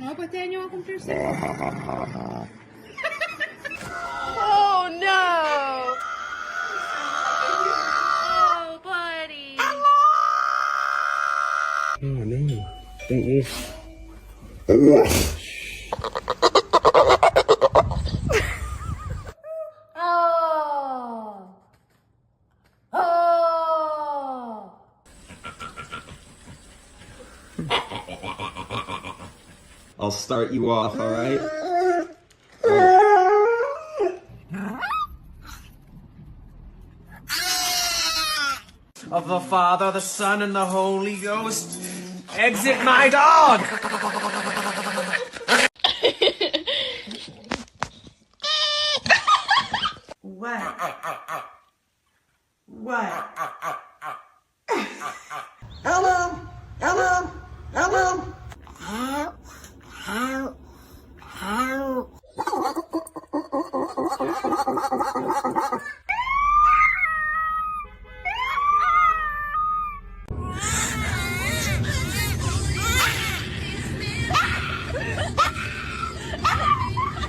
No, patean niyo akong piercing. Oh no! Oh, buddy. Oh no. Don't move. Oh. Oh. I'll start you off, alright? Of the Father, the Son, and the Holy Ghost. Exit my dog! What? What? Hello? Hello? Hello? Help? Help? Help?